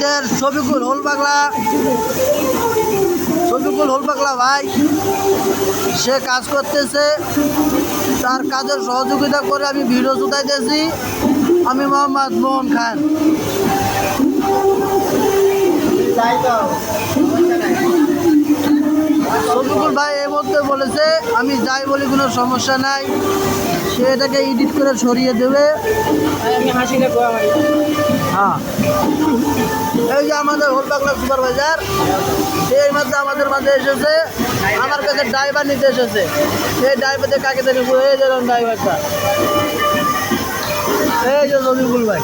আমাদের শফিকুল হোল পাগলা ভাই সে কাজ করতেছে, তার কাজের সহযোগিতা করে আমি ভিডিও শুটাইতেছি। আমি মোহাম্মদ মোহন খান। শফিকুল ভাই এই মধ্যে বলেছে আমি যাই বলি কোনো সমস্যা নাই, সে এটাকে এডিট করে সরিয়ে দেবে। হ্যাঁ, এই যে আমাদের হোল পাগলা সুপারভাইজার, সে এই মাত্র আমাদের মাঝে এসেছে, আমার কাছে ড্রাইভার নিতে এসেছে। সেই ড্রাইভারদের কাকে জানি এই যে ড্রাইভারটা, এই যে শফিকুল ভাই।